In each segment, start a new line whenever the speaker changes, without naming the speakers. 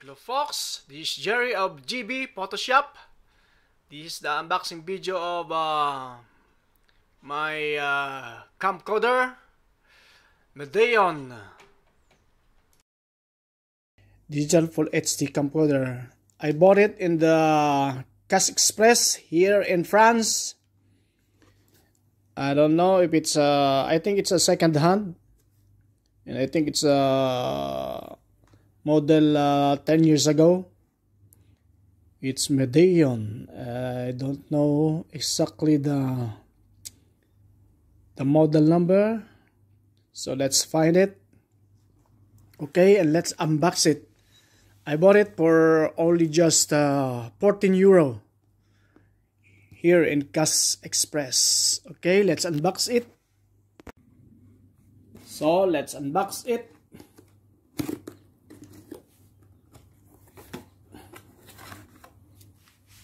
Hello folks, this is Jerry of GB Photoshop. This is the unboxing video of my Camcoder Medion
Digital Full HD camcorder. I bought it in the Cash Express here in France. I don't know if it's I think it's a second hand, and I think it's a model 10 years ago. It's Medion. I don't know exactly the model number, so let's find it. Okay, and let's unbox it. I bought it for only just 14 euro here in Cash Express. Okay, let's unbox it. So let's unbox it.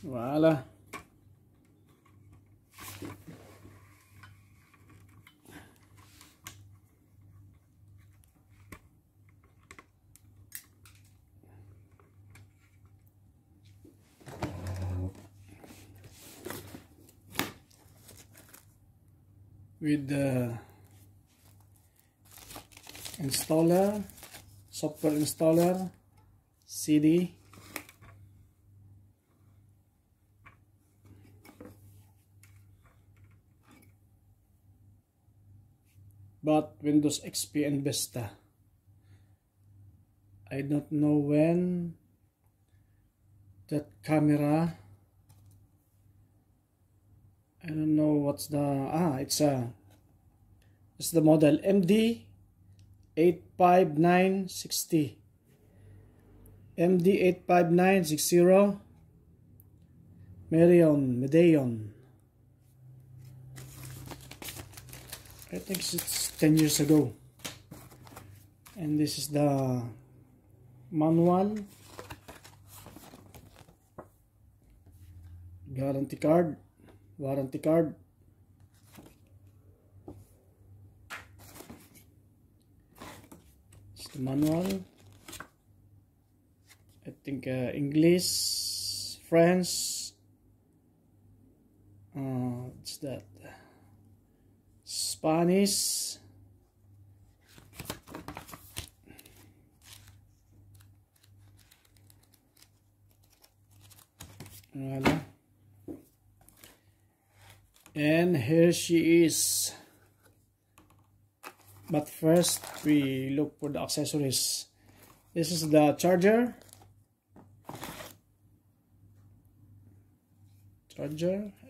Voila. With the installer, software installer, CD, but Windows XP and Vista. I don't know when that camera, I don't know what's the it's the model MD 85960 MD 85960 Medion. I think it's 10 years ago. And this is the manual, guarantee card, warranty card. It's the manual. I think English, French, what's that? Spanish, voila. And here she is. But first we look for the accessories. This is the charger,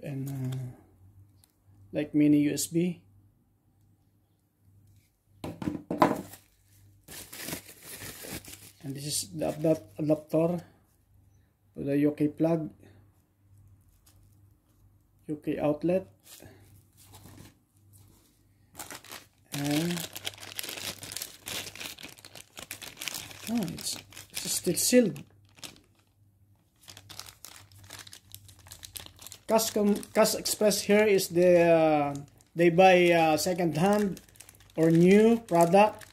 and like mini USB. And this is the adapter to the UK plug, UK outlet, and it's still sealed. Cash Express here is they buy second hand or new product,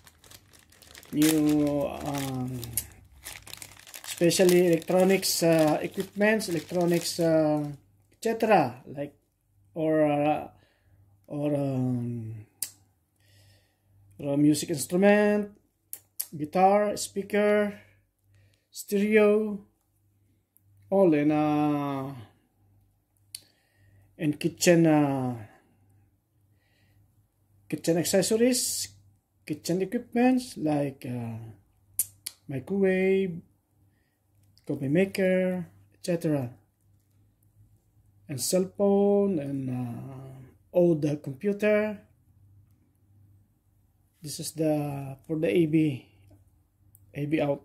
especially electronics equipments, electronics etc. like or a music instrument, guitar, speaker, stereo, all in kitchen accessories, kitchen equipments like microwave, coffee maker, etc. and cell phone, and old computer. This is for the AV out,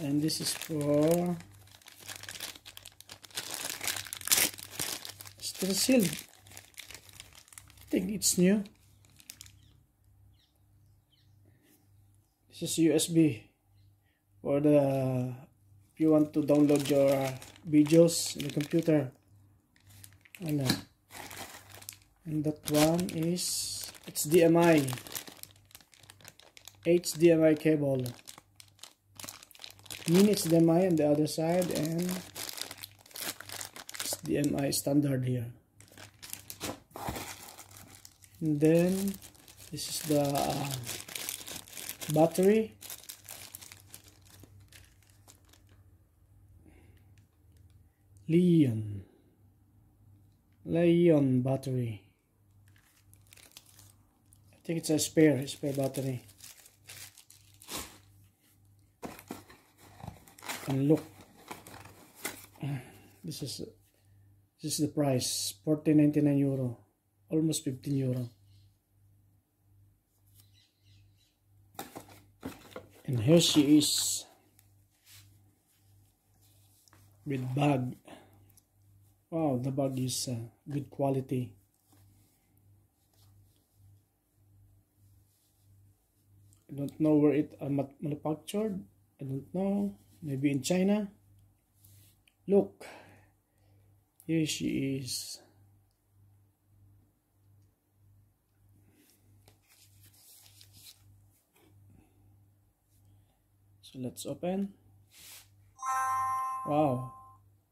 and this is for still sealed. I think it's new. This is USB for if you want to download your videos in the computer. And that one is, it's DMI HDMI cable, mini HDMI on the other side, and HDMI standard here. And then this is the battery. Leon battery. I think it's a spare battery. And look, this is the price, 14.99 euro, almost 15 euro. And here she is with bag. Wow, the bag is good quality. I don't know where it manufactured. I don't know. Maybe in China. Look, here she is. So let's open. Wow,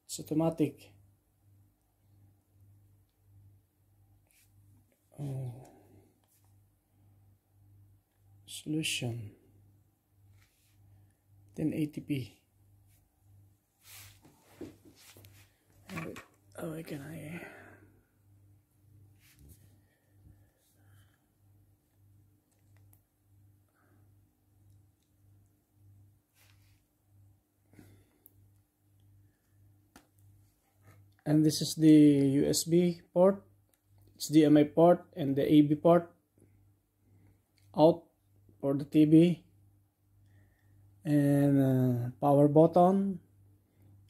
it's automatic. Oh, solution 1080p. How can I? And this is the USB port, HDMI port, and the AV port out for the TV, and power button.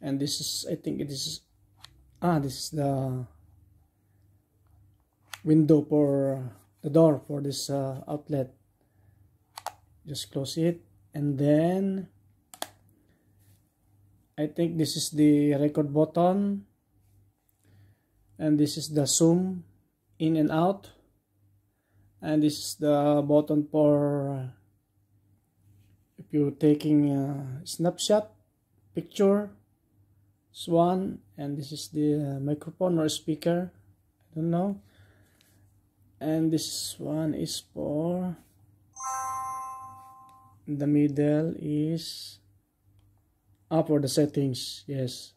And this is, I think it is, this is the window for the door for this outlet. Just close it, and then I think this is the record button, and this is the zoom in and out, and this is the button for if you're taking a snapshot picture. This one, and this is the microphone or speaker, I don't know. And this one is for, in the middle is for the settings. Yes,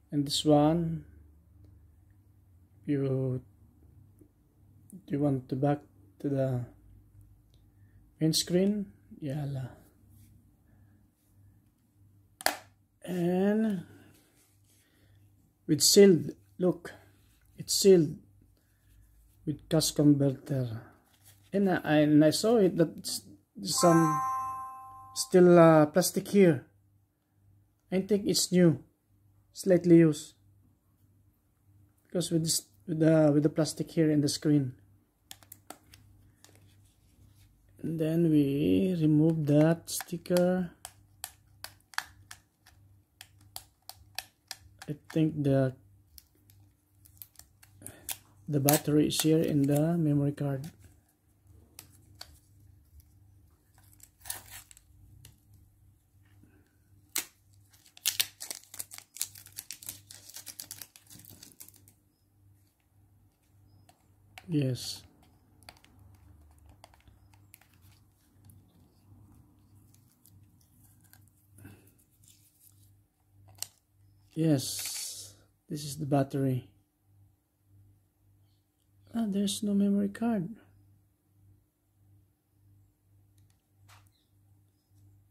and this one, you want to back to the main screen, and with sealed, look, it's sealed with cash converter, and I saw it that there's some still plastic here. I think it's new, slightly used, because with this, with the plastic here in the screen. And then we remove that sticker. I think the battery is here in the memory card. Yes. Yes, this is the battery. There's no memory card.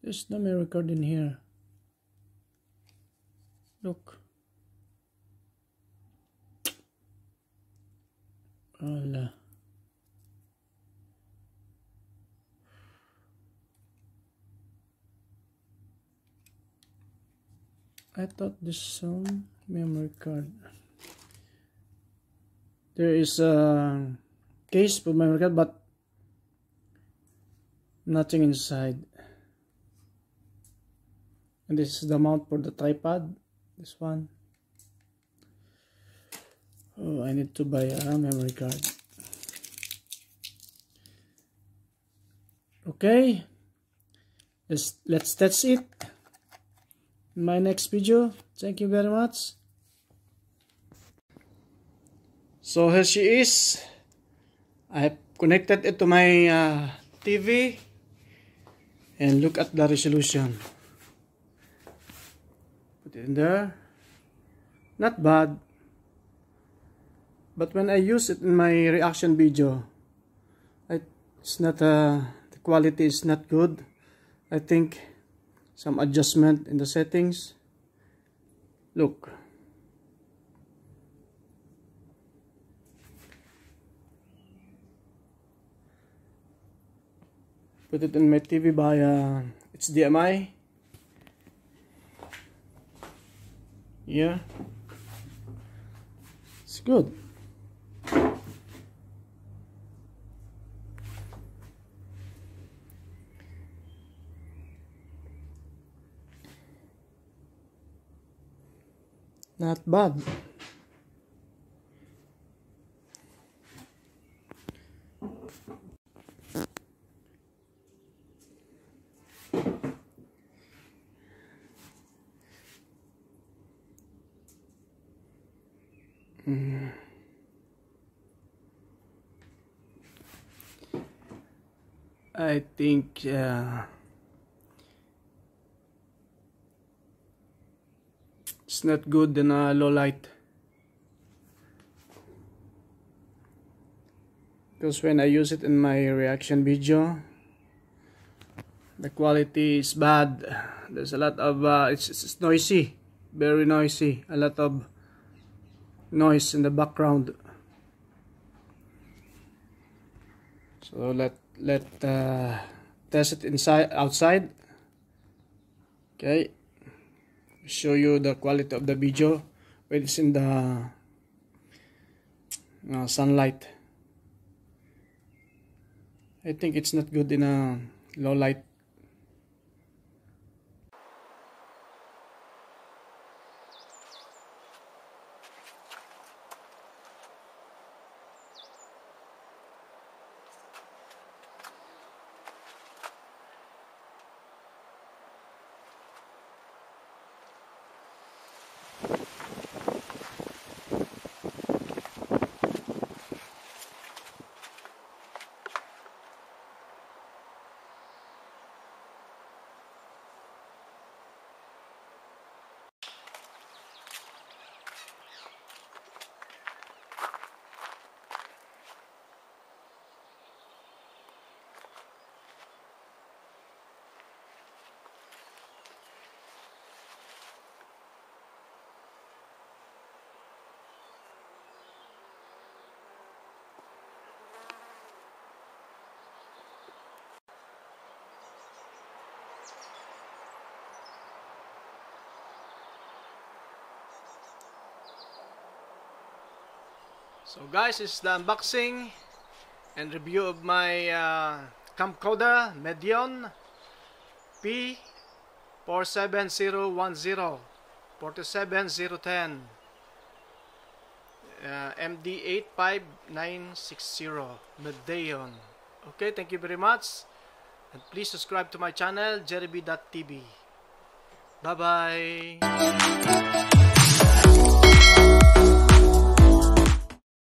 There's no memory card in here. Look. Voila. I thought this some memory card. There is a case for memory card, but nothing inside. And this is the mount for the tripod. This one. Oh, I need to buy a memory card. Okay, let's test it in my next video. Thank you very much. So here she is. I have connected it to my TV, and look at the resolution. Put it in there. Not bad, but when I use it in my reaction video, it's not the quality is not good. I think some adjustment in the settings. Look. Put it in my TV by HDMI. Yeah, it's good. Not bad. I think it's not good in a low light, because when I use it in my reaction video, the quality is bad. There's a lot of it's noisy, very noisy, a lot of noise in the background. So let test it outside. Okay, show you the quality of the video when it's in the sunlight. I think it's not good in a low light. So guys, this is the unboxing and review of my Camcoder Medion P47010 47010 MD85960 Medion. Okay, thank you very much, and please subscribe to my channel, jerryb.tv. Bye bye.